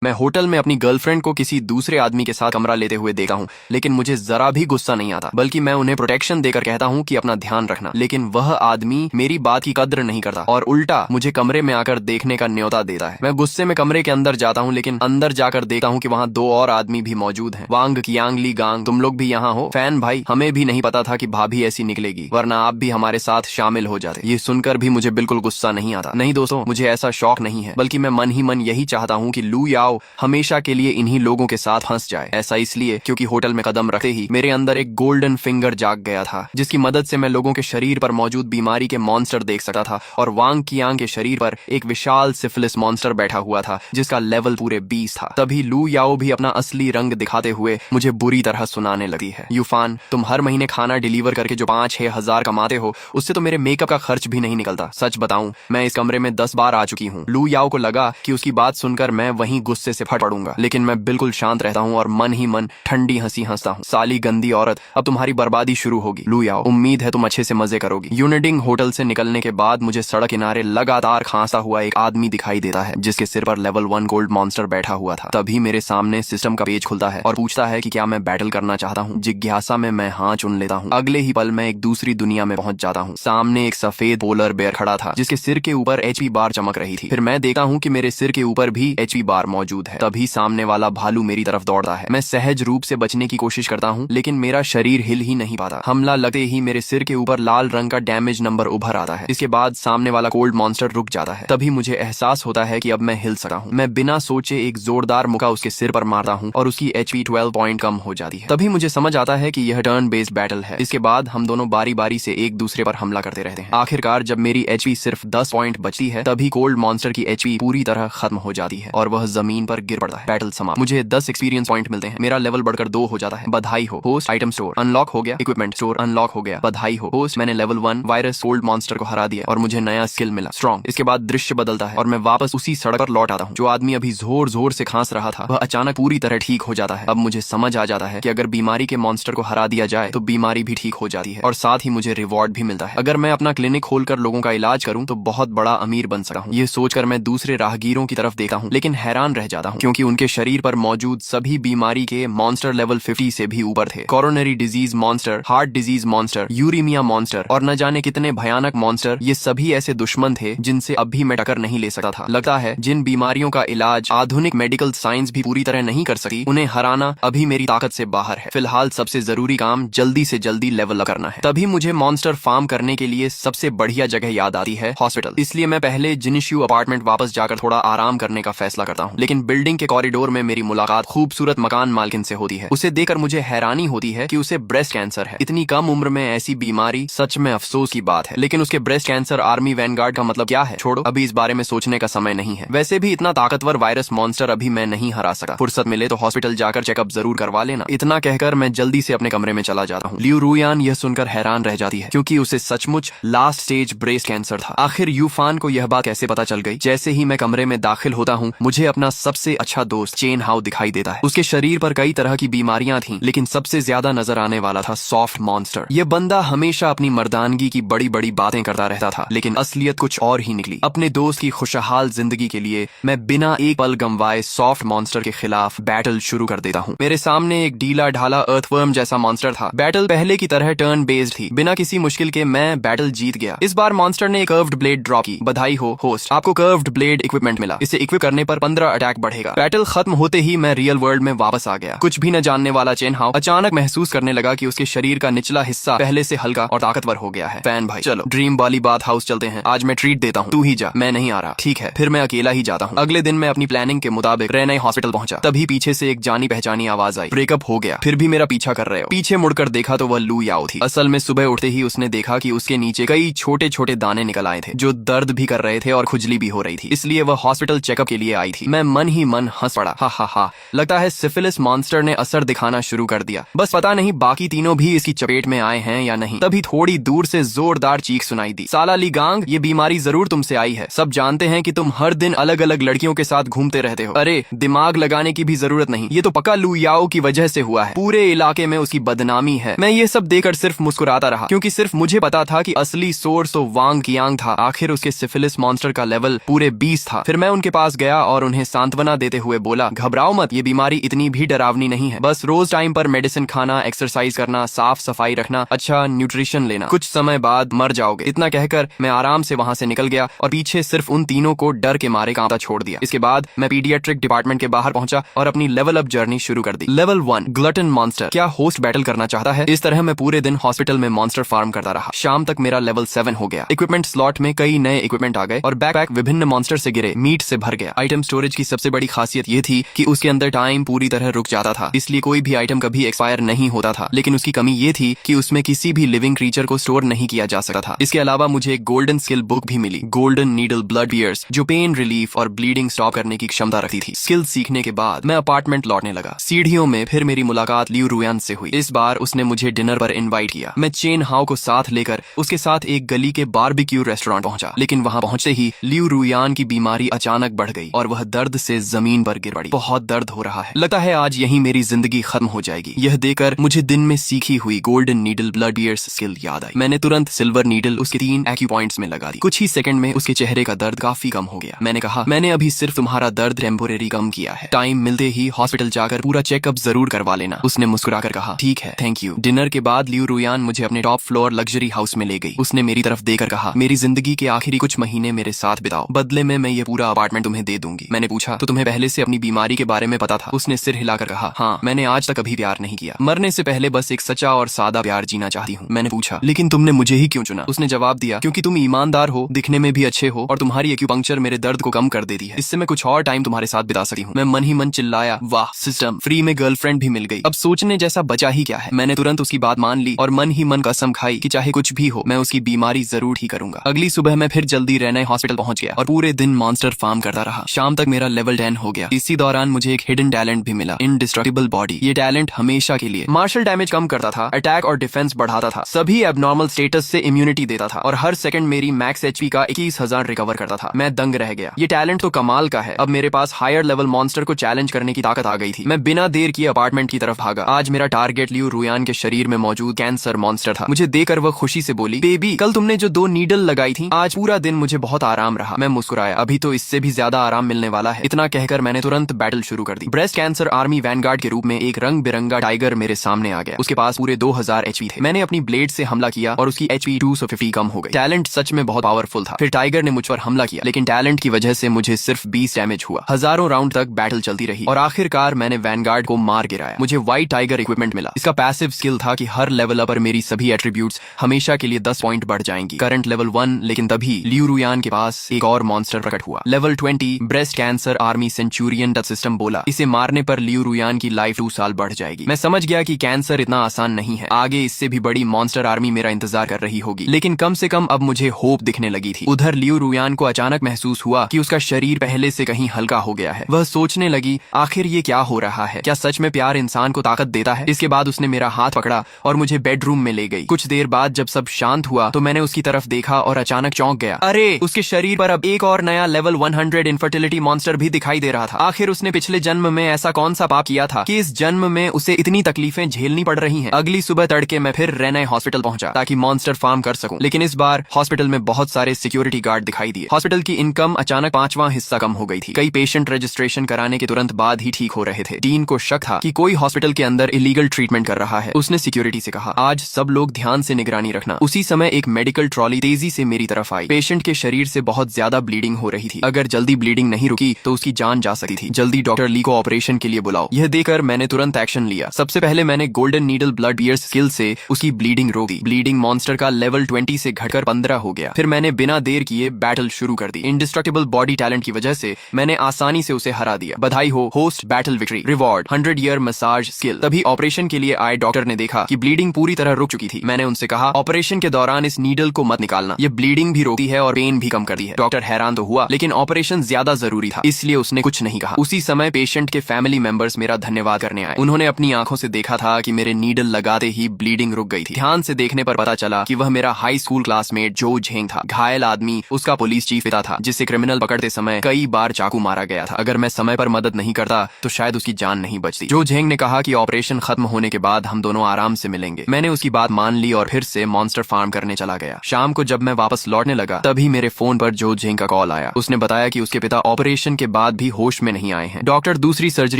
मैं होटल में अपनी गर्लफ्रेंड को किसी दूसरे आदमी के साथ कमरा लेते हुए देखा हूँ, लेकिन मुझे जरा भी गुस्सा नहीं आता, बल्कि मैं उन्हें प्रोटेक्शन देकर कहता हूँ कि अपना ध्यान रखना। लेकिन वह आदमी मेरी बात की कद्र नहीं करता और उल्टा मुझे कमरे में आकर देखने का न्योता देता है। मैं गुस्से में कमरे के अंदर जाता हूँ, लेकिन अंदर जाकर देखता हूँ कि वहाँ दो और आदमी भी मौजूद हैं। वांग कियांग ली गांग, तुम लोग भी यहाँ हो? फैन भाई, हमें भी नहीं पता था कि भाभी ऐसी निकलेगी, वरना आप भी हमारे साथ शामिल हो जाते। ये सुनकर भी मुझे बिल्कुल गुस्सा नहीं आता। नहीं दोस्तों, मुझे ऐसा शौक नहीं है, बल्कि मैं मन ही मन यही चाहता हूँ कि लू याओ हमेशा के लिए इन्हीं लोगों के साथ फंस जाए। ऐसा इसलिए क्योंकि होटल में कदम रखते ही मेरे अंदर एक गोल्डन फिंगर जाग गया था, जिसकी मदद से मैं लोगों के शरीर पर मौजूद बीमारी के मॉन्स्टर देख सकता था। और वांग कियांग के शरीर पर एक विशाल सिफिलिस मॉन्स्टर बैठा हुआ था, जिसका लेवल पूरे 20 था। तभी लू याओ भी अपना असली रंग दिखाते हुए मुझे बुरी तरह सुनाने लगी है। यूफान, तुम हर महीने खाना डिलीवर करके जो 5-6 हजार कमाते हो, उससे तो मेरे मेकअप का खर्च भी नहीं निकलता। सच बताऊं, मैं इस कमरे में 10 बार आ चुकी हूँ। लू याओ को लगा कि उसकी बात सुनकर मैं वहीं गुस्से से फट पड़ूंगा, लेकिन मैं बिल्कुल शांत रहता हूँ और मन ही मन ठंडी हंसी हंसता हूँ। साली गंदी औरत, अब तुम्हारी बर्बादी शुरू होगी। लू याओ, उम्मीद है तुम अच्छे से मजे करोगी। यूनिडिंग होटल से निकलने के बाद मुझे सड़क किनारे लगातार खांसता हुआ एक आदमी दिखाई देता है, जिसके सिर पर लेवल 1 गोल्ड मॉन्स्टर बैठा हुआ था। तभी मेरे सामने सिस्टम का पेज खुलता है और पूछता है कि क्या मैं बैटल करना चाहता हूँ। जिज्ञासा में मैं हाँ चुन लेता हूँ। अगले ही पल मैं एक दूसरी दुनिया में पहुंच जाता हूँ। सामने एक सफेद पोलर बेयर खड़ा था, जिसके सिर के ऊपर एचपी बार चमक रही थी। फिर मैं देखता हूँ कि मेरे सिर के ऊपर भी एचपी बार मौजूद है। तभी सामने वाला भालू मेरी तरफ दौड़ता है। मैं सहज रूप से बचने की कोशिश करता हूँ, लेकिन मेरा शरीर हिल ही नहीं पाता। हमला लगते ही मेरे सिर के ऊपर लाल रंग का डैमेज नंबर उभर आता है। इसके बाद सामने वाला कोल्ड मॉन्स्टर रुक जाता है। तभी मुझे एहसास होता है कि अब मैं हिल सकता हूँ। मैं बिना सोचे एक जोरदार मुक्का उसके सिर पर मारता हूँ और उसकी एचपी 12 पॉइंट कम हो जाती है। तभी मुझे समझ आता है कि यह टर्न बेस्ड बैटल है। इसके बाद हम दोनों बारी बारी से एक दूसरे पर हमला करते रहते हैं। आखिरकार जब मेरी एचपी सिर्फ 10 पॉइंट बचती है, तभी कोल्ड मॉन्स्टर की एचपी पूरी तरह खत्म हो जाती है और वह जमीन पर गिर पड़ता है। बैटल समाप्त। मुझे 10 एक्सपीरियंस पॉइंट मिलते हैं। मेरा लेवल बढ़कर 2 हो जाता है। बधाई हो होस्ट, आइटम स्टोर अनलॉक हो गया। इक्विपमेंट स्टोर अनलॉक हो गया। बधाई हो होस्ट, मैंने लेवल 1 वायरस कोल्ड मॉन्स्टर को हरा दिया और मुझे नया स्किल मिला, स्ट्रॉन्ग। इसके बाद दृश्य बदलता है और मैं वापस उसी सड़क पर लौट आता हूँ। जो आदमी अभी जोर जोर से खांस रहा था, वह अचानक पूरी तरह ठीक हो जाता है। अब मुझे समझ आ जाता है कि अगर बीमारी के मॉन्स्टर को हरा दिया जाए तो बीमारी भी ठीक हो जाती है और साथ ही मुझे रिवॉर्ड भी मिलता है। अगर मैं अपना क्लिनिक खोलकर लोगों का इलाज करूं तो बहुत बड़ा अमीर बन सकता हूं। ये सोचकर मैं दूसरे राहगीरों की तरफ देखता हूं, लेकिन हैरान रह जाता हूं, क्योंकि उनके शरीर पर मौजूद सभी बीमारी के मॉन्स्टर लेवल 50 से भी ऊपर थे। Coronary disease monster, heart disease monster, uraemia monster और न जाने कितने भयानक मॉन्स्टर। ये सभी ऐसे दुश्मन थे जिनसे अभी मैं टक्कर नहीं ले सकता था। लगता है जिन बीमारियों का इलाज आधुनिक मेडिकल साइंस भी पूरी तरह नहीं कर सकी, उन्हें हराना अभी मेरी ताकत से बाहर है। फिलहाल सबसे जरूरी काम जल्दी से जल्दी लेवल अप करना है। तभी मुझे मॉन्स्टर फार्म करने के लिए सबसे बढ़िया जगह याद आती है, हॉस्पिटल। इसलिए मैं पहले जिनिश्यू अपार्टमेंट वापस जाकर थोड़ा आराम करने का फैसला करता हूँ। लेकिन बिल्डिंग के कॉरिडोर में मेरी मुलाकात खूबसूरत मकान मालकिन से होती है। उसे देखकर मुझे हैरानी होती है कि उसे ब्रेस्ट कैंसर है। इतनी कम उम्र में ऐसी बीमारी सच में अफसोस की बात है। लेकिन उसके ब्रेस्ट कैंसर आर्मी वैनगार्ड का मतलब क्या है? छोड़ो, अभी इस बारे में सोचने का समय नहीं है। वैसे भी इतना ताकतवर वायरस मॉन्स्टर अभी मैं नहीं हरा सका। फुर्सत मिले तो हॉस्पिटल जाकर चेकअप जरूर करवा लेना। इतना कहकर मैं जल्दी से अपने कमरे में चला जाता हूँ। लियू रुयान यह सुनकर हैरान रह जाती है, क्योंकि उसे सचमुच लास्ट स्टेज ब्रेस्ट कैंसर था। आखिर यूफान को यह बात कैसे पता चल गई? जैसे ही मैं कमरे में दाखिल होता हूँ, मुझे अपना सबसे अच्छा दोस्त चेन हाउ दिखाई देता है। उसके शरीर पर कई तरह की बीमारियां थीं, लेकिन सबसे ज्यादा नजर आने वाला था सॉफ्ट मॉन्स्टर। यह बंदा हमेशा अपनी मर्दानगी की बड़ी बड़ी बातें करता रहता था, लेकिन असलियत कुछ और ही निकली। अपने दोस्त की खुशहाल जिंदगी के लिए मैं बिना एक पल गंवाए सॉफ्ट मॉन्स्टर के खिलाफ बैटल शुरू कर देता हूँ। मेरे सामने एक ढीला ढाला अर्थवर्म जैसा मॉन्स्टर था। बैटल पहले की तरह टर्न बेस्ड थी। बिना किसी मुश्किल के मैं बैटल जीत गया। इस बार मॉन्स्टर ने कर्व्ड ब्लेड ड्रॉप की। बधाई हो होस्ट, आपको कर्व्ड ब्लेड इक्विपमेंट मिला। इसे इक्विप करने पर 15 अटैक बढ़ेगा। बैटल खत्म होते ही मैं रियल वर्ल्ड में वापस आ गया। कुछ भी न जानने वाला चेन हाउ अचानक महसूस करने लगा कि उसके शरीर का निचला हिस्सा पहले से हल्का और ताकतवर हो गया है। फैन भाई, चलो ड्रीम वाली बात हाउस चलते हैं। आज मैं ट्रीट देता हूँ, तू ही जा। मैं नहीं आ रहा। ठीक है, फिर मैं अकेला ही जाता हूँ। अगले दिन मैं अपनी प्लानिंग के मुताबिक रेनई हॉस्पिटल पहुंचा। तभी पीछे से एक जानी पहचानी आवाज आई, ब्रेकअप हो गया, फिर भी मेरा पीछा कर रहे हो। पीछे मुड़कर देखा तो वह लू याओ थी। असल में सुबह उठते ही उसने देखा कि उसके नीचे कई छोटे छोटे दाने निकल आए थे, जो दर्द भी कर रहे थे और खुजली भी हो रही थी। इसलिए वह हॉस्पिटल चेकअप के लिए आई थी। मैं मन ही मन हंस पड़ा। हा हा हा, लगता है सिफिलिस मॉन्स्टर ने असर दिखाना शुरू कर दिया। बस पता नहीं बाकी तीनों भी इसकी चपेट में आए हैं या नहीं। तभी थोड़ी दूर से जोरदार चीख सुनाई दी, साला ली गांग, ये बीमारी जरूर तुमसे आई है। सब जानते हैं कि तुम हर दिन अलग अलग लड़कियों के साथ घूमते रहते हो। अरे दिमाग लगाने की भी जरूरत नहीं, ये तो पक्का लू याओ की वजह से हुआ है। पूरे इलाके में उसकी बदनामी है। मैं ये सब देखकर सिर्फ मुस्कुराता रहा, क्योंकि सिर्फ मुझे पता था कि असली सोर्स तो वांग कियांग था। आखिर उसके सिफिलिस मॉन्स्टर का लेवल पूरे 20 था। फिर मैं उनके पास गया और उन्हें सांत्वना सांत्वना देते हुए बोला, घबराओ मत, ये बीमारी इतनी भी डरावनी नहीं है। बस रोज टाइम पर मेडिसिन खाना, एक्सरसाइज करना, साफ सफाई रखना, अच्छा न्यूट्रिशन लेना, कुछ समय बाद मर जाओगे। इतना कहकर मैं आराम से वहां से निकल गया और पीछे सिर्फ उन तीनों को डर के मारे कांपता छोड़ दिया। इसके बाद मैं पीडियाट्रिक डिपार्टमेंट के बाहर पहुंचा और अपनी लेवल अप जर्नी शुरू कर दी। Level 1 glutton monster. क्या होस्ट बैटल करना चाहता है? इस तरह मैं पूरे दिन हॉस्पिटल में मॉन्स्टर फार्म करता रहा। शाम तक मेरा लेवल 7 हो गया। इक्विपमेंट स्लॉट में कई नए इक्विपमेंट आ गए और बैकपैक विभिन्न मॉन्स्टर से गिरे मीट से भर गया। आइटम स्टोरेज की सबसे बड़ी खासियत ये थी कि उसके अंदर टाइम पूरी तरह रुक जाता था, इसलिए कोई भी आइटम कभी एक्सपायर नहीं होता था। लेकिन उसकी कमी ये थी कि उसमें किसी भी लिविंग क्रीचर को स्टोर नहीं किया जा सकता था। इसके अलावा मुझे एक गोल्डन स्किल बुक भी मिली, गोल्डन नीडल ब्लड पियर्स, जो पेन रिलीफ और ब्लीडिंग स्टॉप करने की क्षमता रखती थी। स्किल सीखने के बाद मैं अपार्टमेंट लौटने लगा। सीढ़ियों में फिर मेरी मुलाकात लियू रुयान से हुई। इस बार उसने मुझे डिनर पर इनवाइट किया। मैं चेन हाउ को साथ लेकर उसके साथ एक गली के बारबेक्यू रेस्टोरेंट पहुंचा। लेकिन वहां पहुंचते ही लियू रुयान की बीमारी अचानक बढ़ गई और वह दर्द से जमीन पर गिर पड़ी। बहुत दर्द हो रहा है, लगता है आज यहीं मेरी जिंदगी खत्म हो जाएगी। यह देखकर मुझे दिन में सीखी हुई golden needle blood pierce skill याद आई। मैंने तुरंत सिल्वर नीडल उसके 3 एक्यूपॉइंट्स में लगा दी। कुछ ही सेकंड में उसके चेहरे का दर्द काफी कम हो गया। मैंने कहा, मैंने अभी सिर्फ तुम्हारा दर्द टेम्पोरेरी कम किया है, टाइम मिलते ही हॉस्पिटल जाकर पूरा चेकअप जरूर करवा लेना। उसने मुस्कुराकर कहा, ठीक है, थैंक यू। डिनर के बाद लियू रुयान मुझे अपने टॉप फ्लोर लग्जरी हाउस में ले गई। उसने मेरी तरफ देखकर कहा, मेरी जिंदगी के आखिरी कुछ महीने मेरे साथ बिताओ, बदले में मैं ये पूरा अपार्टमेंट तुम्हें दे दूंगी। मैंने पूछा, तो तुम्हें पहले से अपनी बीमारी के बारे में पता था? उसने सिर हिलाकर कहा, हाँ, मैंने आज तक कभी प्यार नहीं किया, मरने से पहले बस एक सच्चा और सादा प्यार जीना चाहती हूँ। मैंने पूछा, लेकिन तुमने मुझे ही क्यों चुना? उसने जवाब दिया, क्योंकि तुम ईमानदार हो, दिखने में भी अच्छे हो और तुम्हारी एक्यूपंक्चर मेरे दर्द को कम कर देती है। इससे मैं कुछ और टाइम तुम्हारे साथ बिता सकती हूँ। मैं मन ही मन चिल्लाया, वाह सिस्टम, फ्री में गर्लफ्रेंड भी मिल गई, अब सोचने जैसा बचा ही क्या है। मैंने तुरंत उसकी बात मान ली और मन ही मन कसम खाई कि चाहे कुछ भी हो, मैं उसकी बीमारी जरूर ठीक करूंगा। अगली सुबह मैं फिर जल्दी रेने हॉस्पिटल पहुंच गया और पूरे दिन मॉन्स्टर फार्म करता रहा। शाम तक मेरा लेवल 10 हो गया। इसी दौरान मुझे एक हिडन टैलेंट भी मिला, इंडिस्ट्रक्टिबल बॉडी। ये टैलेंट हमेशा के लिए मार्शल डैमेज कम करता था, अटैक और डिफेंस बढ़ाता था, सभी एबनॉर्मल स्टेटस से इम्यूनिटी देता था और हर सेकंड मेरी मैक्स एचपी का 21,000 रिकवर करता था। मैं दंग रह गया। ये टैलेंट तो कमाल का है। अब मेरे पास हायर लेवल मॉन्स्टर को चैलेंज करने की ताकत आ गई थी। मैं बिना देर किए अपार्टमेंट की तरफ भागा। आज मेरा टारगेट लियू रुयान के शरीर में मौजूद कैंसर मॉन्स्टर था। मुझे देखकर वह खुशी से बोली, बेबी, कल तुमने जो 2 नीडल लगाई थी, आज पूरा दिन मुझे बहुत आराम रहा। मैं मुस्कुराया, अभी तो इससे भी ज्यादा आराम मिलने वाला है। इतना कहकर मैंने तुरंत बैटल शुरू कर दी। ब्रेस्ट कैंसर आर्मी वैनगार्ड के रूप में एक रंग बिरंगा टाइगर मेरे सामने आ गया। उसके पास पूरे 2000 एचपी थे। मैंने अपनी ब्लेड से हमला किया और उसकी एचपी 250 कम हो गई। टैलेंट सच में बहुत पावरफुल था। फिर टाइगर ने मुझ पर हमला किया, लेकिन टैलेंट की वजह से मुझे सिर्फ 20 डैमेज हुआ। हजारों राउंड तक बैटल चलती रही और आखिरकार मैंने वैनगार्ड को मार गिराया। मुझे व्हाइट टाइगर इक्विपमेंट मिला। इसका पैसिव स्किल था कि हर लेवल अप पर मेरी सभी एट्रीब्यूट्स हमेशा के लिए 10 पॉइंट बढ़ जाएंगी। करंट लेवल 1, लेकिन तभी लियू रुयान के पास एक और मॉन्स्टर प्रकट हुआ। Level 20 breast cancer army Centurion touch system बोला, इसे मारने पर लियू रुयान की लाइफ 2 साल बढ़ जाएगी। मैं समझ गया कि कैंसर इतना आसान नहीं है, आगे इससे भी बड़ी मॉन्स्टर आर्मी मेरा इंतजार कर रही होगी। लेकिन कम से कम अब मुझे होप दिखने लगी थी। उधर लियू रुयान को अचानक महसूस हुआ कि उसका शरीर पहले से कहीं हल्का हो गया है। वह सोचने लगी, आखिर ये क्या हो रहा है? क्या सच में प्यार इंसान को ताकत देता है? इसके बाद उसने मेरा हाथ पकड़ा और मुझे बेडरूम में ले गई। कुछ देर बाद जब सब शांत हुआ तो मैंने उसकी तरफ देखा और अचानक चौंक गया। अरे, उसके शरीर पर अब एक और नया लेवल 100 इनफर्टिलिटी मॉन्स्टर भी दिखाई दे रहा था। आखिर उसने पिछले जन्म में ऐसा कौन सा पाप किया था कि इस जन्म में उसे इतनी तकलीफें झेलनी पड़ रही हैं। अगली सुबह तड़के मैं फिर रेने हॉस्पिटल पहुंचा ताकि मॉन्स्टर फार्म कर सकूं। लेकिन इस बार हॉस्पिटल में बहुत सारे सिक्योरिटी गार्ड दिखाई दिए। हॉस्पिटल की इनकम अचानक 5वां हिस्सा कम हो गई थी। कई पेशेंट रजिस्ट्रेशन कराने के तुरंत बाद ही ठीक हो रहे थे। डीन को शक था कि कोई हॉस्पिटल के अंदर इलीगल ट्रीटमेंट कर रहा है। उसने सिक्योरिटी से कहा, आज सब लोग ध्यान से निगरानी रखना। उसी समय एक मेडिकल ट्रॉली तेजी से मेरी तरफ आई। पेशेंट के शरीर से बहुत ज्यादा ब्लीडिंग हो रही थी। अगर जल्दी ब्लीडिंग नहीं रुकी तो उसकी जान जा सकती थी। जल्दी डॉक्टर ली को ऑपरेशन के लिए बुलाओ। यह देखकर मैंने तुरंत एक्शन लिया। सबसे पहले मैंने golden needle blood pierce skill से उसकी ब्लीडिंग रोक दी। ब्लीडिंग मॉन्स्टर का लेवल 20 से घटकर 15 हो गया। फिर मैंने बिना देर किए बैटल शुरू कर दी। इंडिस्ट्रक्टिबल बॉडी टैलेंट की वजह से मैंने आसानी से उसे हरा दिया। बधाई हो, host battle victory. Reward 100 year massage skill. तभी ऑपरेशन के लिए आए डॉक्टर ने देखा कि ब्लीडिंग पूरी तरह रुक चुकी थी। मैंने उनसे कहा, ऑपरेशन के दौरान इस नीडल को मत निकालना, ये ब्लीडिंग भी रोकती है और पेन भी कम करती है। डॉक्टर हैरान तो हुआ, लेकिन ऑपरेशन ज्यादा जरूरी था, इसलिए उसने कुछ नहीं कहा। उसी समय पेशेंट के फैमिली मेंबर्स मेरा धन्यवाद करने आए। उन्होंने अपनी आंखों से देखा था कि मेरे नीडल लगाते ही ब्लीडिंग रुक गई थी। ध्यान से देखने पर पता चला कि वह मेरा हाई स्कूल क्लासमेट जो झेंग था। घायल आदमी उसका पुलिस चीफ पिता था, जिसे क्रिमिनल पकड़ते समय कई बार चाकू मारा गया था। अगर मैं समय पर मदद नहीं करता तो शायद उसकी जान नहीं बचती। जो झेंग ने कहा कि ऑपरेशन खत्म होने के बाद हम दोनों आराम से मिलेंगे। मैंने उसकी बात मान ली और फिर से मॉन्स्टर फार्म करने चला गया। शाम को जब मैं वापस लौटने लगा तभी मेरे फोन पर जो झेंग का कॉल आया। उसने बताया कि उसके पिता ऑपरेशन के बाद भी होश में नहीं आए हैं। डॉक्टर दूसरी सर्जरी